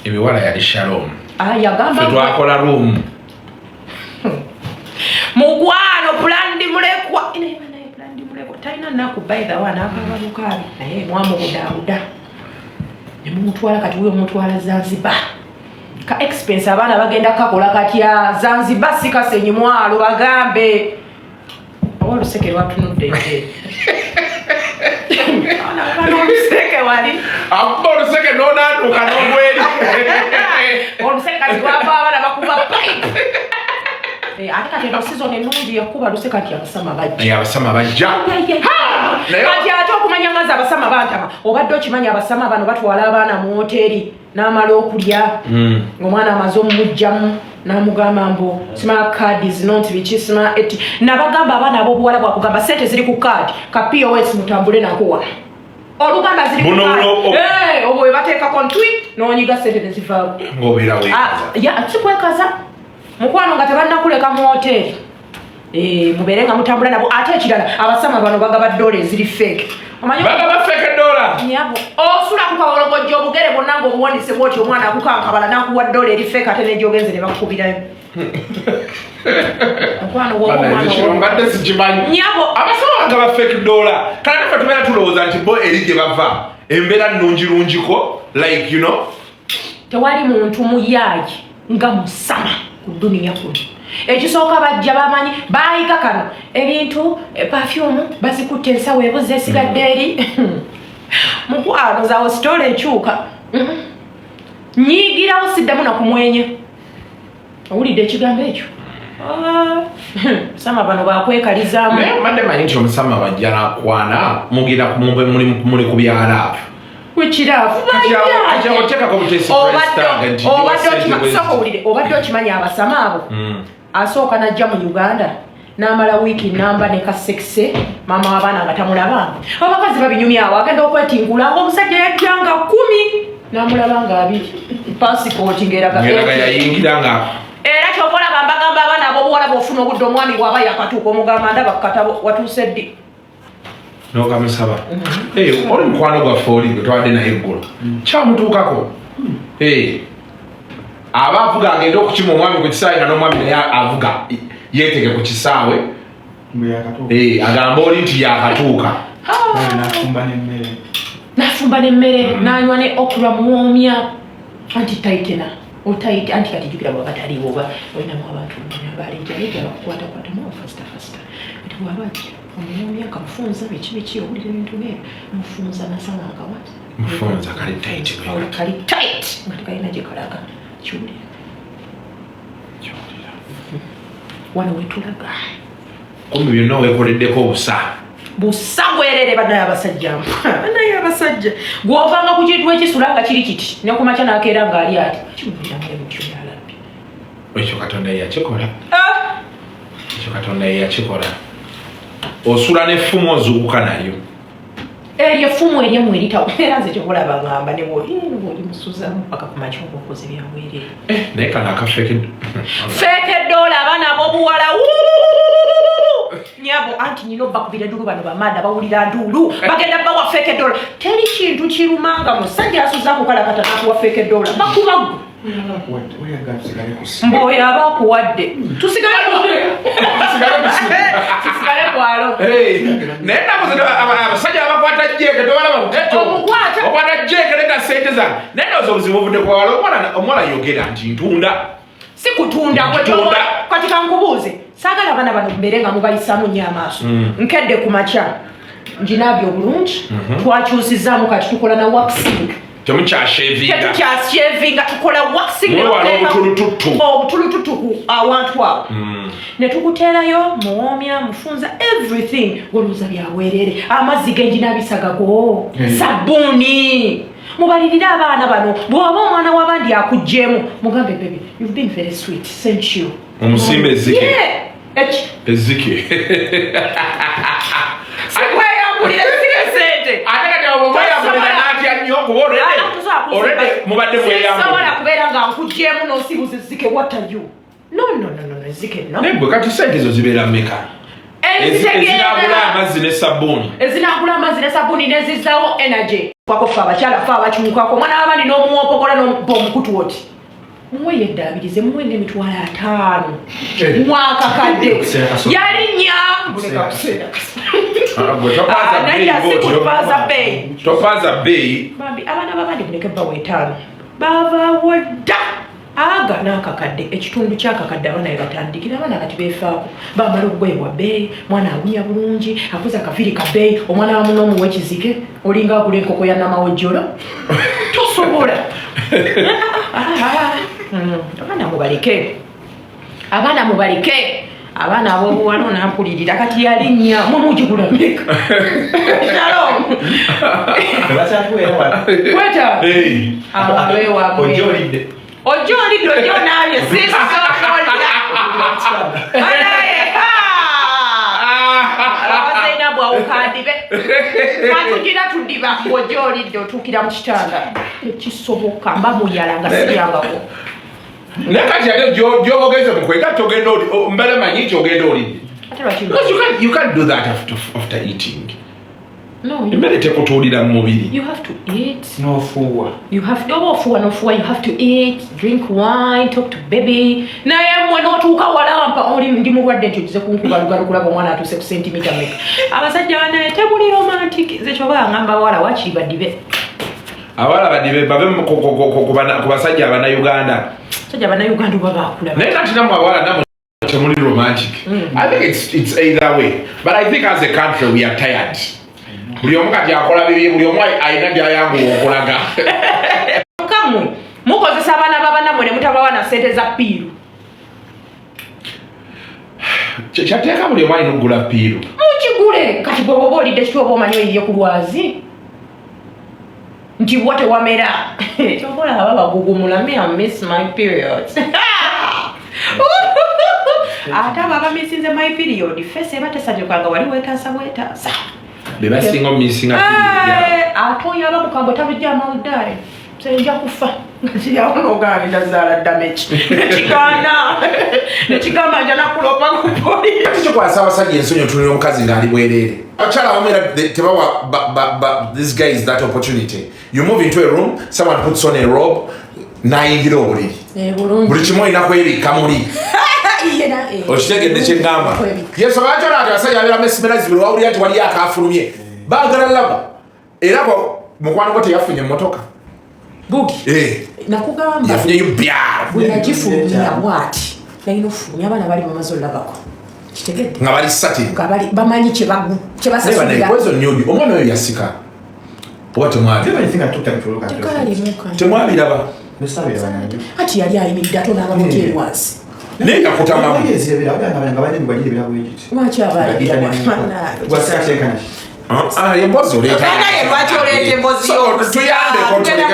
Emiwala yali Shalom. Yagamba twakola room. Mugwano Blandi mulekwa. Blandi mulekwa. Talina naku by the one akaba mukabi. Naye mwamu budauda. Nemutwala kati uyo mutwala Zanzibar. Ka expense abana bagenda kakola kati ya Zanzibar sikasenyi mwalo bagambe. Oluseke lwatunudde. Oluseke wali. Oluseke nonatuuka n'omweri. Oluseke kati lwava abana bakuba pipe. Ate kati eno season ennungi yakuba luseke kati abasama bajja. Abasama bajja. Kati ate okumanya ngazi abasama bantama. Obadde okimanya abasama bano batwala abaana mu hoteri n'amala okulya. Omwana amaze omumugjamu. Namugamba mbo sima cards not bichi sima eti nabagamba abana abobuwala bwa kugamba sente ziri ku card ka POS mutambule nakuwa oluganda ziri ku card obwe bateka kontwi nonyiga sente neziva ngobera we ya atikwekaza mukwano nga tabanna kuleka mu hotel muberenga mutambula nabo ate ekirala abasama bano bagaba dollars ziri fake bagaba fake dollar nyabo osula kukawologo jobu gere bonango obuwandise bwoti omwana akukankabala nakuwa dollar eri fake ate nejogenze ne bakubirayo mukwano gwo mbadde sikimanyi nyabo abasama bagaba fake dollar kale nafe tubeera tulowooza nti bo eri gye bava embeera nnungirungiko like you know tewali muntu muyaji nga musama ku duniya kuno ekisooka bajja bamanyi bayiga kano ebintu perfume bazikutte ensawo ebuze esigadde eri mukwano zawo sitole ekyuka nyiigirawo siddamu nakumwenya owulidde ekigambo ekyo sama bano bakwekalizaamu madde manyi nti omusama bajja nakwana mugira muli ku byalaafu obadde okimanya abasama abo asooka najja mu Uganda n'amala wiiki namba ne kasekise maama w'abaana nga tamulaba abakazi babinyumyawo agenda okwetingula ng'omusajja yajjanga 10 n'amulaba nga 2 pasipoti ng'eraga yayingiranga era kyokolaba mbagamba abaana ab'obuwala bw'ofuna obudde omwami bw'aba yakatuuka omugamba ndaba kukatabo watuuse ddi nokamusaba oli mukwano gwaffe oli gwe twadde naye eggulu kyamutuukako aba avuga agenda okukima omwami ku kisaawe nga n'omwami naye avuga yeeteke ku kisaawe agamba oli nti yakatuuka n'afumba n'emmere n'anywa ne okura muwoomya anti taitena otaite anti kati jjukira bwaba taliwo oba olinamu abantu abalenjaleja bakukwatakwatamu fasita nti bwabajja omuwoomya kamufunza biki owulira ebintu bye mufunza nasala akawati mufunza kali tight nga tekalina gye kalaga kiwulira wano wetulaga kumbe byonna wekoleddeko obusa bwerere banaye abasajja gw'ovanga ku kintu ekisula nga kiri kiti nekumakya nakeera ng'ali ati kimubeera mulemu kyonalabbi ekyo katonda ye yakikola osula n'effumu ozuukuka nayo eryo effumu eryemu eritawo era nze kyokulaba ngamba ne bwoli musuzamu paka ku makya oba okoze byabwerere naye kano akafeke dola abaana ab'obuwala nyabo anti nyina obbakubira dulu bano bamaada bawulira dulu bagenda bawa feke dola teri kintu kirumanga musajja asuza kukalakata nakuwa feke dola bakubagu mboyo abakuwadde tusigale kwalo naye abasajja abakwata jeke okwata jeke leka sente zange naye noza obuzibu obudde kwalo omwana yogera nti ntunda si kutunda kati kankubuuze saagala abaana bano mbeere nga mubayisaamu nnyo amaaso nkedde ku makya njinaabyo obulungi twakyusizaamu kati tukola na waxing tetukyashevinga tukola waxing obutulututuku awantu awo ne tukuteerayo muwoomya mufunza everything oluuza byaweerere amazzi genjinaabisagago sabbuuni mubalirire abaana bano bw'oba omwana w'abandi akugjeemu mugambe baby you've been very sweet thank you omusimba ezzike sikweyambulira zike sente ate kati omweyambulira n'atya nnyo kuba olwedde mubadde mweyambulira kubeera nga nkugjeemu n'osibuza ezzike what are you no ezzike no naye gwe kati sente ezo zibeera mmeka ezinaagula amazzi ne sabbuuni nezizaawo energy kwako fa abakyala fa abakyukako omwana w'abandi n'omuwopokola n'omukutu oti muwe yeddabirize muwe n'emitwalo 5 mwaka kadde yalinnya muleka kuseera topaza bei abaana babandi muleke bawa 5 bavaawo dda aga n'akakadde ekitundu ky'akakadde abaana we batandikira abaana kati beefaako bamala okugoyebwa bbeeyi mwana awunya bulungi akuza akaviri ka bbeeyi omwana wamu n'omuwa ekizike olinga agula enkoko ya namawojjolo tosobola abaana mubaleke abaana ab'obuwala onampulirira kati yalinnya mumugigula meka kweta awalwewamwe Ojo naye sisi abazaina bwawukadibe matugira tudiba ojo olidde otuukira mu kitanda ekisoboka mba muyala nga siryangako naye kati ate gyobogeze mukwega togenda mbala manyi kyogenda olidde you can't do that after eating. No, you have to eat. No food. You have to eat, drink wine, talk to baby. Na yemwe notuuka walampa oli ndi mulwadde nti okize kunkubalugalu kulaba omwana atuse ku centimeter meka. Abasajja banaye tebuli romantic ze kyoba ngamba wala wachi badibe. Abala badibe babe ku basajja abana Uganda. Sajja abana Uganda baba akula. Naye kati namwe abala namwe temuli romantic. I think it's either way. But I think as a country we are tired. Buli omu kati akola bibi buli omu alina byayangu okulaga kamwe mukozesa abaana babanamwe ne mutabawa na ssente za piiru kyateeka buli omu alina okugula piiru mukigule kati bwe oba olidde kiti oba omanyi oyiye ku lwazi nti bwa tewamera kyokola aba bagugumula me I miss my period ate aba bamisinze my period fesi eba tesanyukanga wali wetaasa bwetaasa beba singo missing atoya aba mukambwe tabijja amawuddale senja kufa yawonogaani nazaala damage nekigamba nja nakulopa ku polisi kikwasa abasajja ensonyi otunira omukazi ng'ali bwereere abakyala abamera tebawa this guy is that opportunity you move into a room someone puts on a robe nayingira obuliri buli kimu olina kwebikka muli okitegedde kyeŋŋamba yesu abakyala ati abasajja abeera mesimera zibiri wawulira nti waliyo akaafulumye baagala laba era mukwano gwo teyafunye emmotoka bugi nakugamba yafunyeyo bya bwenagifulumya bwati nalina ofulumya abaana bali bamaze olabako kitegedde nga bali sati bamanyi kyebasasuliraezo nyodi omwana oyo yasika oba temwabiraba ati yali ayimiridde ate onaabamuteri wansi naye yakutamamu lwaki Emboozi oleeta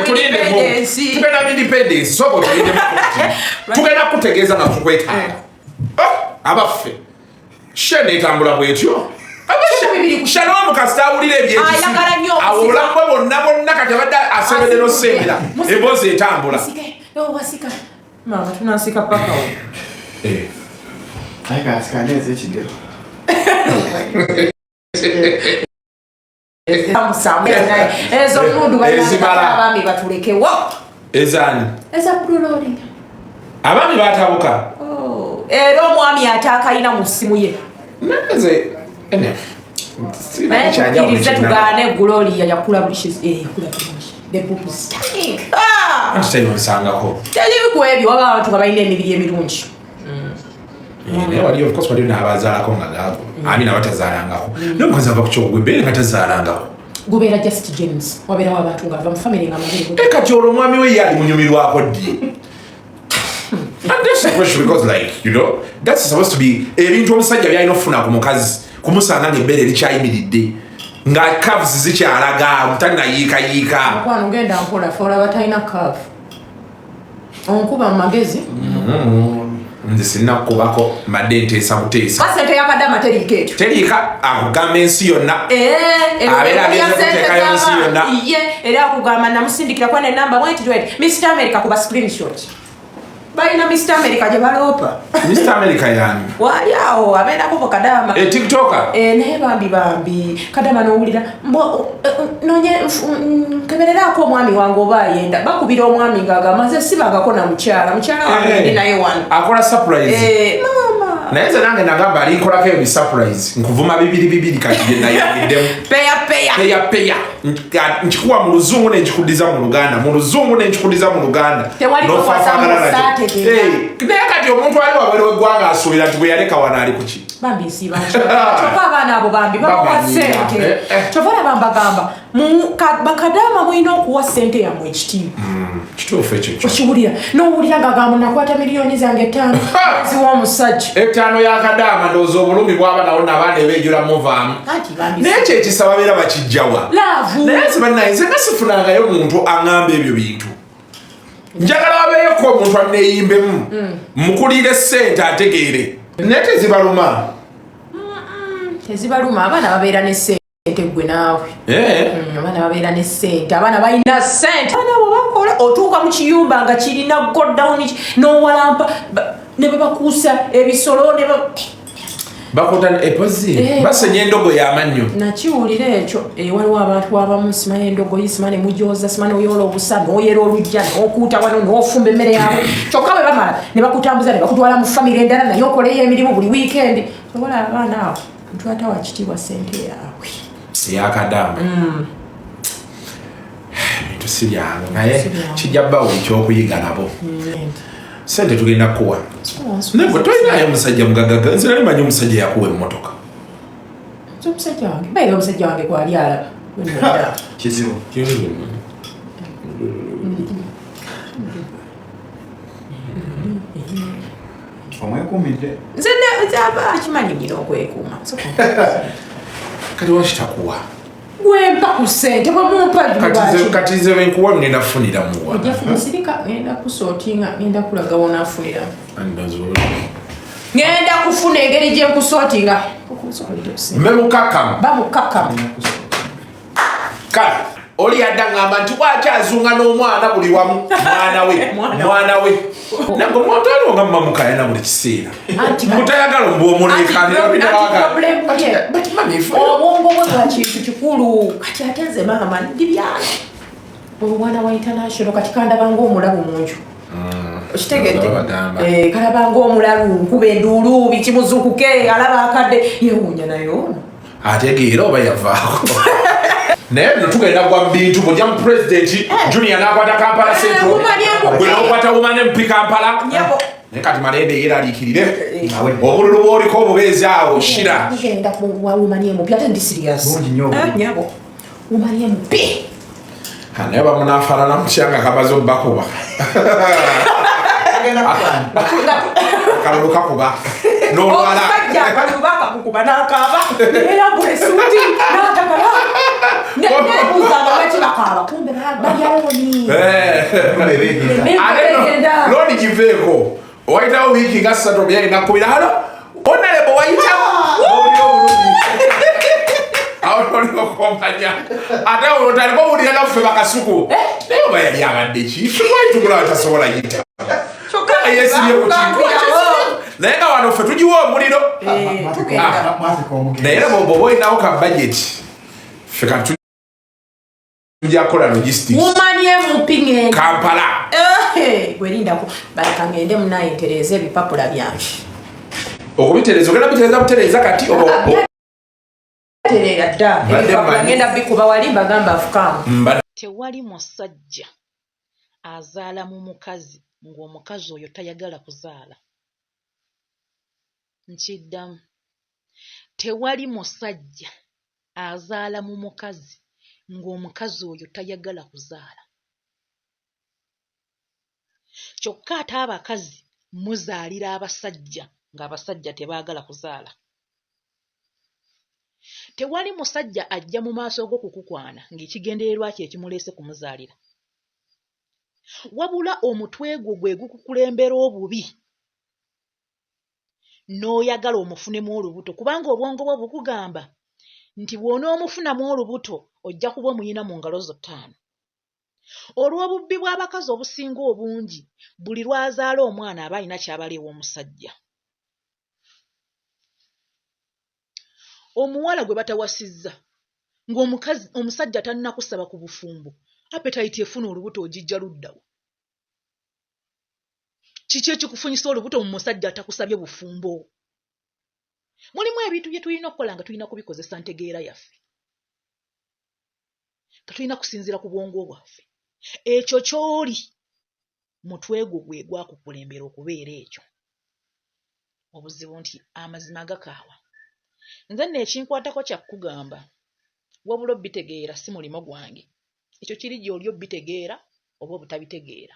tugenda mu independence sobo tugenda kutegeeza nga tukwetaaga abaffe she neetambula bwetyo shano omukasi tawulira ebyekisiawulambwe bonna kati abadde asembedde n'osembera emboozi etambula tunasika paka ezo nundu abaami batulekewo ezaani ezabulololi abaami batabuka era omwami ate akalina mu ssimu ye irize tugaane eguloliya yakula nsangako tebiku ebyo waba abantu nga balina emibiri emirungi naye waliyo of course waliyo n'abazaalako nga gaabo ani nabatazaalangako nomukazi ava ku kyogwe beere nga tazaalangako gubeera just James wabeerawo abantu nga ava mu famire nga magere kati olwo omwami we ye ali munyumirwako ddi and that's the question because like you know that's supposed to be ebintu omusajja byalina okufuna ku mukazi kumusanga ng'ebbeere likyayimiridde nga caves zikyalaga mutanayiikayiika mukwano genda mpola fe olaba talina cave onkuba mu magezi nze sirina kukubako madde nteesa buteesa sente yakadama teriika ekyo teriika akugamba ensi yonna abeera ageze kuteekayo ensi yonna era akugamba namusindikira kwana enamba mwetitwet Mr. America kuba screenshot balina Mr. America gye baloopa. Mr. America yani wali awo abeerako mu Kadama tiktoker naye bambi Kadama n'owulira kebereraako omwami wange oba ayenda bakubira omwami ng'agamba nze sibangako na mukyala wange naye wano akola surprise naye nze nange nagamba alinkolako eyo surprise nkuvuma bibiri kati gye nayigiddemu peya nkikuwa mu luzungu nenkikudiza mu Luganda naye kati omuntu ali wabwere w'eggwanga asuubira nti bwe yaleka wano ali kuki bambi nsibakyova abaana abo bambi babawa ssente kyova nabambagamba bakadama mulina okuwa ssente yammwe ekitiibwa kituufu ekyo okiwulira n'owulira ngagamba nakwata miliyoni zange 5 ziwa omusajja 5 yakadama ndowooza obulumi bwaba nawo nabaana ebeejula muvaamu naye ekyo ekisaba beera bakijjawa naye nsibannaye nze nga sifunangayo muntu aŋŋamba ebyo bintu njagala wabeeyoko omuntu aneeyimbemu mukulire ssente ategeere naye tezibaluma abaana babeera ne ssente gwe naawe abaana babeera ne ssente abaana balina ssente abaana abo bakola otuuka mu kiyumba nga kirina godown n'owalampa ne babakuusa ebisolo bakuta epozi basenya endogo y'amannyo nakiwulira ekyo waliwo abantu abamu simanya endogoyi simanya mujooza simanya oyoola obusa n'oyera olujja n'okuuta wano n'ofumba emmere yaabwe kyokka bwe bamala ne bakutambuza ne bakutwala mu famire endala naye okoleyo emirimu buli wiikendi obola abaana awo ntwata wa kitiibwa ssente yaabwe eyakadama bintu si byange naye kijja bbawo ekyokuyiga nabo sente tugenda kuwa nego toyinayo omusajja mugagaga nze nali manyi omusajja yakuwa emmotoka omusajja wange gwali alaba kizibu omwekumidde nze akimanyi nyina okwekuuma kati wakitakuwa gwempa ku ssente bwemumpa kati nze benkuwa ngenda funira muwa ojjafumusirika ngenda kusootinga ngenda kulaga wonafunira ngenda kufuna engeri gye nkusootinga bamukakamu kale oli yadda ngamba nti wakyazunga n'omwana buli wamu mwana we nange omuntu aliwo nga mumamukaya na buli kiseera mutayagala obwongo bwe bwa kintu kikulu kati ate nze maama ndibyala omwana wa international kati kandabanga omulabu munju okitegedde kalabanga omulalu nkuba enduulu bikimuzukuke alaba akadde yewuunya naye ono ategeera oba yavaako naye netugenda gwa bintu bujja mu pulezidenti junior n'akwata Kampala Central gwe n'okwata Women MP Kampala naye kati malende yeeraliikirire obululu bw'oliko obubeezi awo Sheila tugenda kuwa Women MP ate ndi serious nyabo Women MP naye bamunafaanana mu kyanga kamaze obbakuba akalulu kakuba n'olwala kukuba n'akaaba neerambula essuuti n'atakala nebuuzanga lwaki bakaaba kumbe balyaloni loni giveeko owayitawo wiiki nga 3 byalina kubira hano onalebo wayitawo awo noliokomanya ate otaliko owulira naffe bakasuku naye oba yali abadde ki lwaitumula batasobola yita yesibye ku kintu naye nga wano ffe tugiwa omuliro naye era bwoba olinawo ka budget ffe kati tujja kukola logistics Kampala gwerindaku baleka ngende munayentereza ebipapula byange okubitereza ogenda bitereza butereza kati terera dda ebipapula ngenda bikuba wali mbagamba afukamu tewali musajja azaala mu mukazi ng'omukazi oyo tayagala kuzaala. Nkiddamu, tewali musajja azaala mu mukazi ng'omukazi oyo tayagala kuzaala. Kyokka ate abakazi muzaalira abasajja ng'abasajja tebaagala kuzaala. Tewali musajja ajja mu maaso go kukukwana ng'ekigendererwa kye kimuleese kumuzaalira. Wabula omutwe gwo gwe gukukulembera obubi n'oyagala omufunemu olubuto kubanga obwongo bwo bukugamba nti bw'onoomufunamu olubuto ojja kuba omuyina mu ngalo zo 5. Olw'obubbi bw'abakazi obusinga obungi buli lwazaala omwana aba alina ky'abaleewa omusajja. Omuwala gwe batawasizza ng'omusajja tanna kusaba ku bufumbo, appetite efuna olubuto ogijja luddawo. Kiki ekikufunyisa olubuto mu musajja atakusabye bufumbo? Mulimu ebintu bye tulina okukola nga tulina kubikozesa ntegeera yaffe, nga tulina kusinziira ku bwongo bwaffe. Ekyo ky'oli mutwe gwo gwe gwakukulembera okubeera ekyo. Obuzibu nti amazima gakaawa. Nze nno ekinkwatako kya kugamba, wabula obbitegeera si mulimo gwange. Ekyo kiri gy'oli obbitegeera oba obutabitegeera.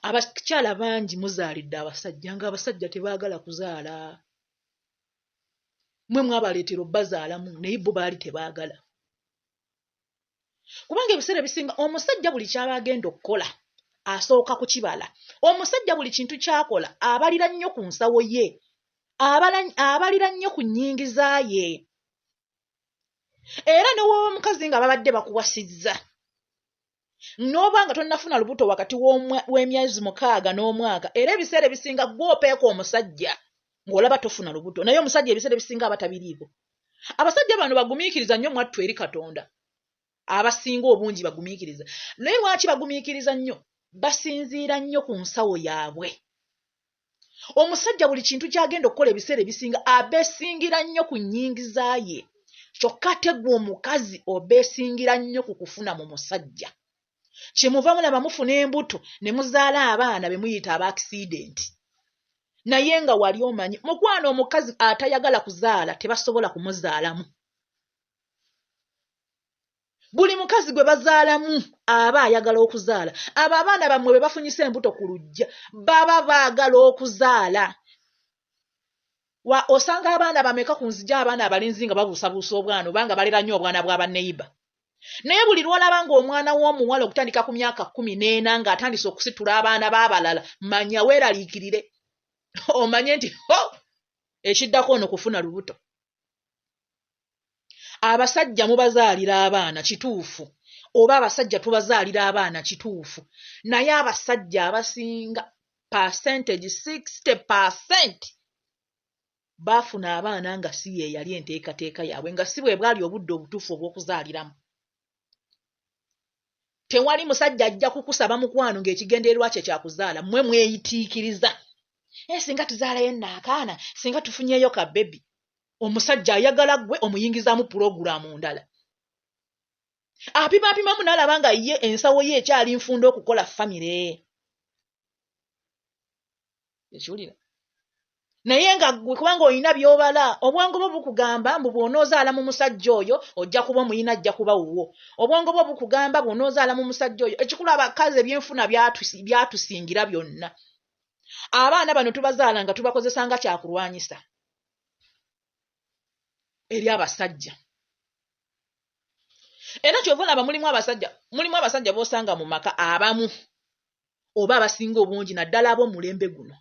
Abakyala bangi muzaalidde abasajja ng'abasajja tebaagala kuzaala. Mmwe mwabaleetera obbazaalamu naye bo baali tebaagala. Kubanga ebiseera bisinga omusajja buli ky'aba agenda okukola asooka kukibala. Omusajja buli kintu ky'akola abalira nnyo ku nsawo ye, abalira nnyo ku nnyingiza ye. Era ne wowe omukazi nga babadde bakuwasizza n'oba nga tonnafuna lubuto wakati w'emyezi 6 n'omwaka, era ebiseera ebisinga gw'opeeka omusajja ng'olaba tofuna lubuto, naye omusajja ebiseera ebisinga abatabiriiko. Abasajja bano bagumiikiriza nnyo mwattu eri Katonda, abasinga obungi bagumiikiriza. Naye lwaki bagumiikiriza nnyo? Basinziira nnyo ku nsawo yaabwe. Omusajja buli kintu ky'agenda okukola ebiseera ebisinga abeesingira nnyo ku nnyingiza ye, kyokka ate gwe omukazi obeesingira nnyo ku kufuna mu musajja. Kyemuva mulaba mufuna embuto ne muzaala abaana be muyita ab'aksidenti. Naye nga wali omanyi mukwano omukazi atayagala kuzaala tebasobola kumuzaalamu. Buli mukazi gwe bazaalamu aba ayagala okuzaala. Abo abaana bammwe be bafunyisa embuto ku luggya baba baagala okuzaala. Osanga abaana bameka ku nzija abaana abalenzi nga babuusabuusa obwana obanga balera nnyo obwana bw'abaneiba. Naye buli lw'olaba ng'omwana w'omuwala okutandika ku myaka 14 ng'atandise okusitula abaana b'abalala, manya weeraliikirire. Omanye nti ekiddako ono kufuna lubuto. Abasajja mubazaalira abaana kituufu, oba abasajja tubazaalira abaana kituufu, naye abasajja abasinga percentage 60% baafuna abaana nga si ye yali enteekateeka yaabwe, nga si bwe bwali obudde obutuufu obw'okuzaaliramu. Tewali musajja ajja kukusaba mukwano ng'ekigendererwa kye kyakuzaala, mmwe mweyitiikiriza. Singa tuzaalayo n'akaana, singa tufunyeeyo ka bebi. Omusajja ayagala gwe omuyingizaamu pulogulaamu ndala. Apimapimamu n'alaba nga ye ensawo ye ekyali nfunda okukola famire. Ekiwulira? Naye nga gwe kubanga olina by'obala, obwongo bwo bukugamba mbu bw'onoozaala mu musajja oyo ojja kuba omuyina ajja kuba wuwo. Obwongo bwo bukugamba bw'onoozaala mu musajja oyo, ekikulu abakazi ebyenfuna byatusingira byonna. Abaana bano tubazaala nga tubakozesa nga kyakulwanyisa eri abasajja. Era kyova olaba mulimu abasajja b'osanga mu maka abamu oba abasinga obungi naddala ab'omulembe guno.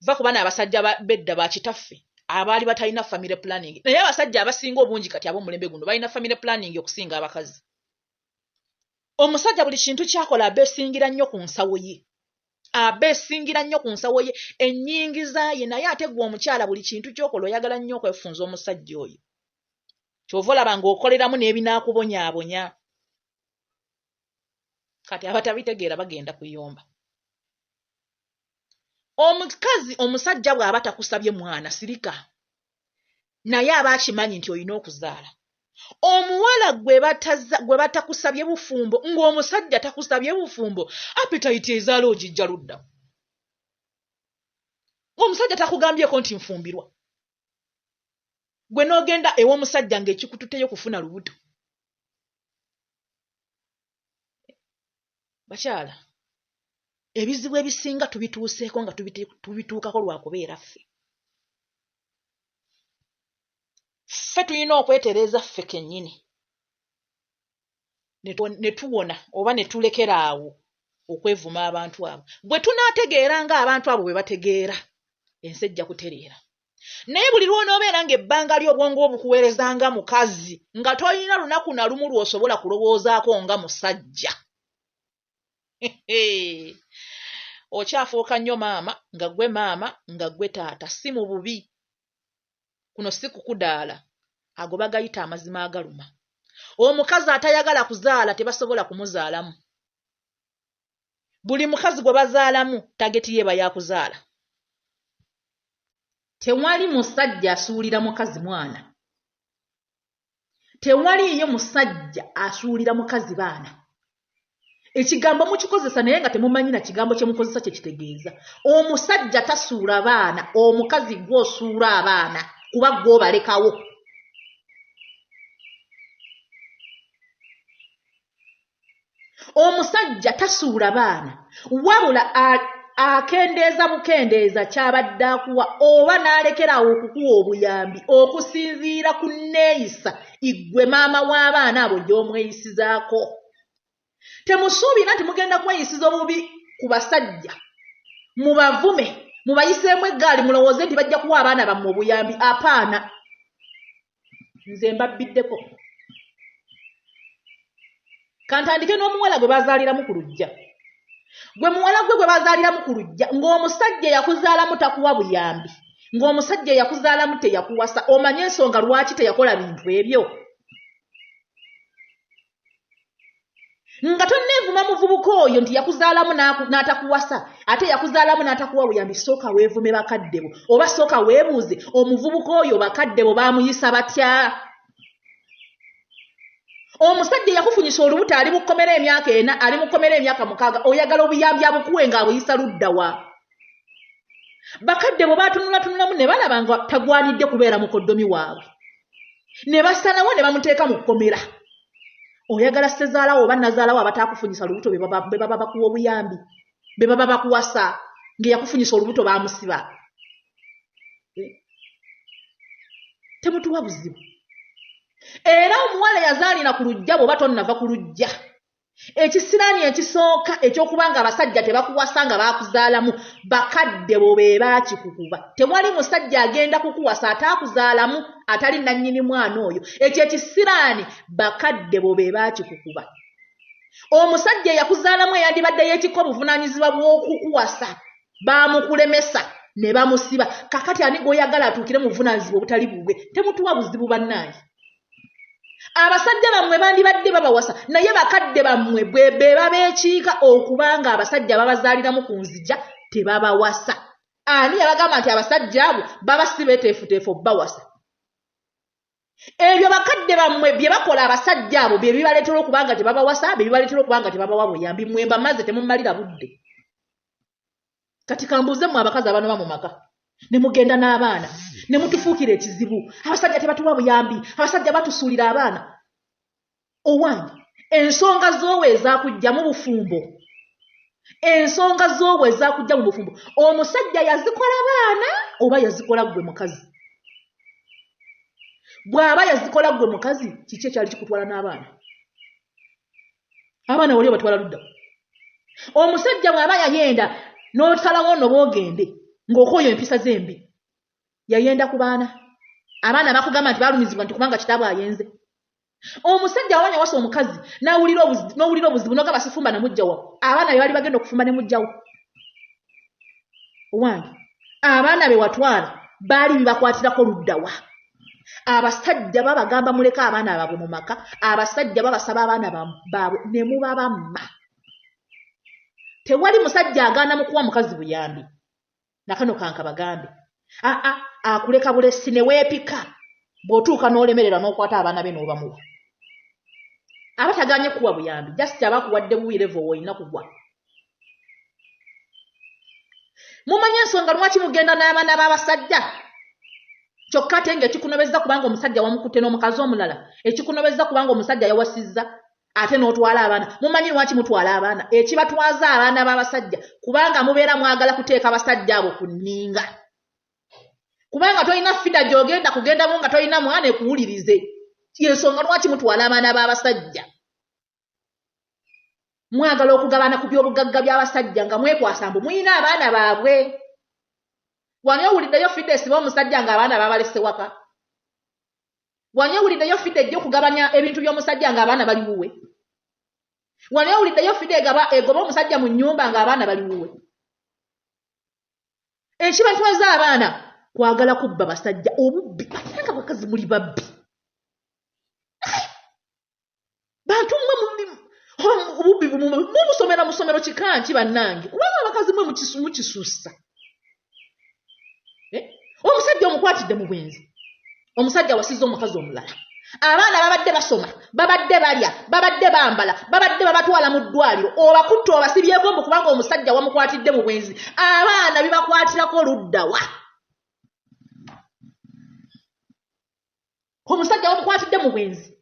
Va kuba n'abasajja bedda ba kitaffe abaali batalina family planning. Naye abasajja abasinga obungi kati ab'omulembe guno balina family planning okusinga abakazi. Omusajja buli kintu ky'akola abeesingira nnyo ku nsawo ye. Abeesingira nnyo ku nsawo ye, ennyingiza ye, naye ate gwe omukyala buli kintu ky'okola oyagala nnyo okwefunza omusajja oyo. Kyova olaba ng'okoleramu n'ebinaakubonyaabonya. Kati abatabitegeera bagenda kuyomba. Omusajja bw'aba takusabye mwana sirika, naye aba akimanyi nti olina okuzaala. Omuwala gwe batakusabye bufumbo ng'omusajja takusabye bufumbo, appetite ezaala ogijja ludda. Omusajja takugambyeko nti nfumbirwa. Gwe n'ogenda ew'omusajja ng'ekikututeyo kufuna lubuto. Bakyala, ebizibu ebisinga tubituuseeko nga tubituukako lwa kubeera ffe. Ffe tulina okwetereeza ffe kennyini ne tuwona oba ne tulekera awo okwevuma abantu abo. Bwe tunaategeera ng'abantu abo bwe bategeera, ensi ejja kutereera. naye buli lw'onoobeera ng'ebbanga ly'obwongo obukuweerezanga mukazi nga tolina lunaku na lumu lw'osobola kulowoozaako nga musajja okyafuuka nnyo maama nga ggwe taata si mu bubi kuno si kukudaala ago bagayita amazima agaluma. Omukazi atayagala kuzaala tebasobola kumuzaalamu. Buli mukazi gwe bazaalamu tageti ye bayakuzaala. Tewali musajja asuulira mukazi mwana. Tewaliyo musajja asuulira mukazi baana. Ekigambo mukikozesa naye nga temumanyi na kigambo kye mukozesa kye kitegeeza. Omusajja tasuula baana, omukazi gw'osuula abaana kuba gw'obalekawo. Omusajja tasuula baana wabula akendeeza bukendeeza kyabadde akuwa oba n'alekerawo okukuwa obuyambi okusinziira ku nneeyisa iggwe maama w'abaana abo gy'omweyisizaako. Temusuubira nti mugenda kweyisiza obubi ku basajja mubavume mubayiseemu eggaali mulowooze nti bajja kuwa abaana bammwe obuyambi. Apaana, nze mbabbiddeko. Kantandike n'omuwala gwe bazaaliramu ku lujja. Gwe muwala gwe bazaaliramu ku lujja ng'omusajja yakuzaalamu takuwa buyambi, ng'omusajja yakuzaalamu teyakuwasa. Omanye ensonga lwaki teyakola bintu ebyo? Nga tonneevuma muvubuka oyo nti yakuzaalamu n'atakuwasa ate yakuzaalamu n'atakuwa buyambi. Sooka weevume bakadde bo oba sooka weebuuze omuvubuka oyo bakadde bo baamuyisa batya? Omusajja yakufunyisa olubuto ali mukomera emyaka 4 ali mukomera emyaka 6 oyagala obuyambi abukuwe ng'abuyisa ludda wa? Bakadde bo baatunulatunulamu ne balaba nga tagwanidde kubeera mukoddomi waabwe ne basalawo ne bamuteeka mu kkomera. Oyagala ssezaalawo oba nazaalawo abataakufunyisa lubuto be baba bakuwa obuyambi be baba bakuwasa ng'eyakufunyisa olubuto baamusiba. Temutuwa buzibu. Era omuwala yazaalira ku lujja bw'oba tonnava ku lujja. Ekisiraani ekisooka eky'okubanga abasajja tebakuwasa nga baakuzaalamu bakadde bo be baakikukuba. Tewali musajja agenda kukuwasa ataakuzaalamu atali nannyini mwana oyo. Ekyo ekisiraani bakadde bo be baakikukuba. Omusajja yakuzaalamu eyandibadde yeekiko obuvunaanyizibwa bw'okukuwasa baamukulemesa ne bamusiba. Kakati ani gw'oyagala atuukire mu buvunaanyizibwa obutali bubwe? Temutuwa buzibu bannaaye. Abasajja bammwe bandibadde babawasa naye bakadde bammwe bwe babeekiika okubanga abasajja babazaaliramu ku nzija tebabawasa. Ani yabagamba nti abasajja abo babasiba eteefuteefu bawasa? Ebyo bakadde bammwe bye bakola abasajja abo bye bibaleetera okubanga tebabawasa, bye bibaleetera okubanga tebabawa buyambi. Mmwe mbamaze temummalira budde. Kati kambuuze mmwe abakazi abanoba mu maka ne mugenda n'abaana ne mutufuukira ekizibu. Abasajja tebatuwa buyambi, abasajja batusuulira abaana. Owange, ensonga z'owe ezaakujja mu bufumbo. Ensonga z'owe ezaakujja mu bufumbo. Omusajja yazikola baana oba yazikola ggwe mukazi? Bw'aba yazikola ggwe mukazi, kiki ekyali kikutwala n'abaana? Abaana wali obatwala ludda. Omusajja bw'aba yayenda n'otalawo no boogende ng'okooyo empisa z'embi. Yayenda ku baana. Abaana bakugamba nti balumizibwa nti kubanga kitaabwe ayenze. Omusajja awanya wasa omukazi n'owulira obuzibu n'ogamba sifumba na mujja wa. Abaana be bali bagenda okufumba ne mujja wa. Owange, abaana be watwala baali bibakwatirako ludda wa. Abasajja babagamba muleka abaana baabwe mu maka, abasajja babasaba abaana baabwe ne muba bamma. Tewali musajja agaana mu kuwa mukazi buyambi. Nakano kanka bagambe. Akuleka bulesi ne weepika. Bw'otuuka n'olemerera n'okwata abaana be n'obamuwa. Abataganye kuwa buyambi. Just abakuwadde buwirevo woyina kugwa. Mumanye ensonga lwaki mugenda n'abaana b'abasajja. Kyokka ate ng'ekikunobezza kubanga omusajja wamukutte n'omukazi omulala. Ekikunobezza kubanga omusajja yawasizza ate n'otwala abaana. Mumanyi lwaki mutwala abaana? Ekibatwaza abaana b'abasajja kubanga mubeera mwagala kuteeka abasajja abo ku nninga. Kubanga tolina fida gy'ogenda kugendamu nga tolina mwana ekuwulirize. Y'ensonga lwaki mutwala abaana b'abasajja. Mwagala okugabana ku by'obugagga by'abasajja nga mwekwasa mbu muyina abaana baabwe. Wani owuliddeyo fidde esiba omusajja ng'abaana babalese waka? Wani owuliddeyo fidde ejja okugabanya ebintu by'omusajja ng'abaana bali wuwe? Wani owuliddeyo fidde egoba omusajja mu nnyumba ng'abaana bali wuwe? Ekiba ntwaza abaana kwagala kubba basajja obubbi basanga bakazi muli babbi. Bantu obubbi mumusomera musomero kikanki bannange kubanga abakazi mwe mukisussa. Omusajja omukwatidde mu bwenzi. Omusajja wasizza omukazi omulala. Abaana babadde basoma, babadde balya, babadde bambala, babadde babatwala mu ddwaliro. Obakutte obasibyeko mu kubanga omusajja wamukwatidde mu bwenzi. Abaana bibakwatirako luddawa. Omusajja wamukwatidde mu bwenzi.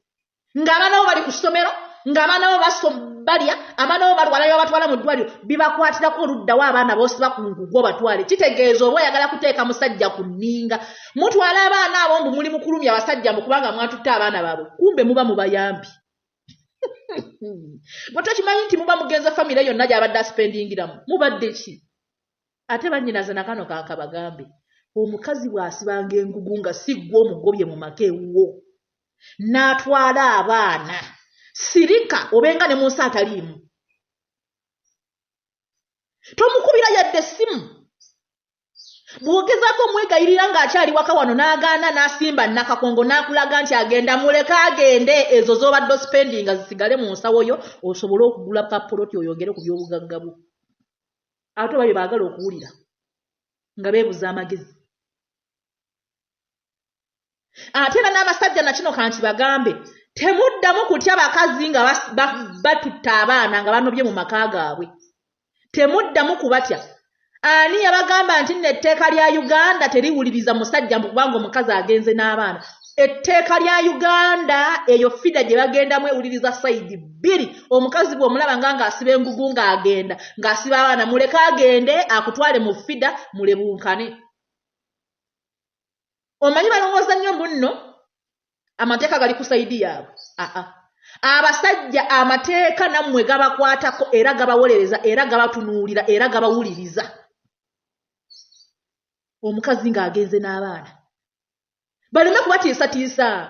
Ng'abaana bo bali ku ssomero, ng'abaana bo balya, abaana bo balwala babatwala mu ddwaliro. Bibakwatirako luddawa abaana bosiba ku ngugu batwale. Kitegeeza oba oyagala kuteeka musajja ku nninga. Mutwala abaana abo mbu muli mukulumya abasajja mu kubanga mwatutte abaana baabwe. Kumbe muba mubayambi. Bwe tokimanyi nti muba mugenza famire yonna gy'abadde aspendingiramu. Mubadde ki? Ate bannyinaze na kano kankabagambe. Omukazi bw'asibanga engugu nga si ggwe omugobye mu maka ewuwo. N'atwala abaana. Sirika obenga ne munsi ataliimu. Tomukubira yadde essimu. Bw'ogezaako omwegayirira ng'akyali waka wano n'agaana n'asimba Nakakongo n'akulaga nti agenda muleka agende ezo z'obadde ospendinga zisigale mu nsawo yo osobole okugula kapoloti oyogere ku by'obugagga bwo. Ate oba bye baagala okuwulira nga beebuza amagezi. Ate era n'abasajja na kino kanti bagambe temuddamu kutya bakazi nga batutta abaana nga banobye mu maka gaabwe. Temuddamu kubatya. Ani yabagamba nti n'etteeka lya Uganda teriwuliriza musajja kubanga omukazi agenze n'abaana. Etteeka lya Uganda eyo fida gye bagendamu ewuliriza sayidi bbiri. Omukazi bw'omulaba ng'asiba engugu ng'agenda ng'asiba abaana muleka agende akutwale mu fida mulebunkane. Omanyi balongooza nnyo mbuno amateeka gali ku sayidi yaabwe. Abasajja amateeka nammwe gabakwatako era gabawolereza era gabatunuulira era gabawuliriza. Omukazi ng'agenze n'abaana. Baleme kubatiisatiisa.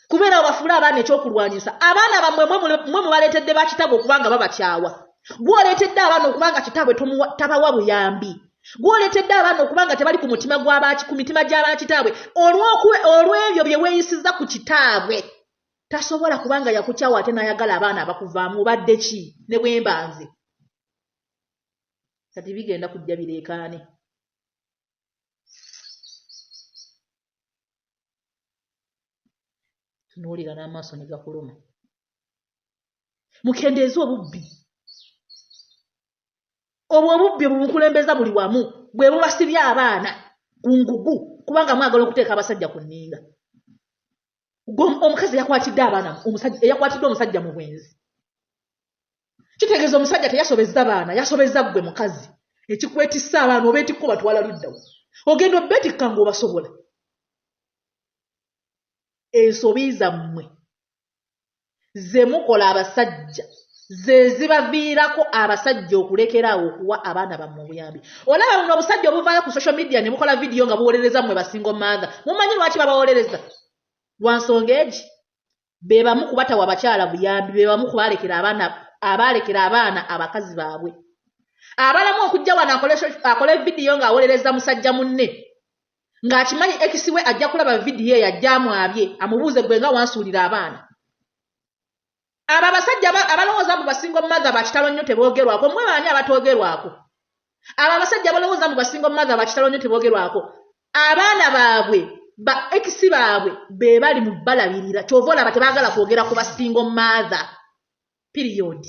Kubeera bafuula abaana ekyokulwanyisa. Abaana bammwe mwe mubaleetedde bakitaabwe okubanga babakyawa. Gw'oleetedde abaana okubanga kitaabwe tabawa buyambi. Gw'oleetedde abaana okubanga tebali ku mitima gy'abakitaabwe. Olw'ebyo bye weeyisiza ku kitaabwe. Tasobola kubanga yakukyawa ate n'ayagala abaana abakuvaamu obadde ki ne bwembanze. Kati bigenda kujja bireekaane. Tunuulira n'amaaso ne gakuluma. Mukendeeze obubbi. Obwo obubbi bumukulembeza buli wamu bwe bubasibya abaana ku ngugu kubanga mwagala okuteeka abasajja ku nninga. Omukazi yakwatidde abaana yakwatidde omusajja mu bwenzi. Kitegeeza omusajja teyasobezza baana yasobezza ggwe mukazi. Ekikwetissa abaana obeetikko batwala luddawo. Ogenda obeetikka ng'obasobola. Ensobi zammwe ze mukola abasajja ze zibaviirako abasajja okulekeraawo okuwa abaana bammwe obuyambi. Olaba buno obusajja obuvaayo ku social media ne mukola vidiyo nga buwolereza mmwe basingo mother. Mumanyi lwaki babawolereza? Lwa nsonga egi be bamu kubatawa abakyala buyambi be bamu kubalekera abaana abakazi baabwe. Abalamu okujja wano akole vidiyo ng'awolereza musajja munne ng'akimanyi ekisiwe ajja kulaba vidiyo eyo ajjaamu abye amubuuze gwe nga wansuulira abaana. Abo abasajja abalowooza mbu basingo mother bakitalo nnyo teboogerwako mmwe baani abatoogerwako? Abo abasajja abalowooza mbu basingo mother bakitalo nnyo teboogerwako abaana baabwe ba ekisi baabwe be bali mu balabirira kyova olaba tebaagala kwogera ku basingo mother period.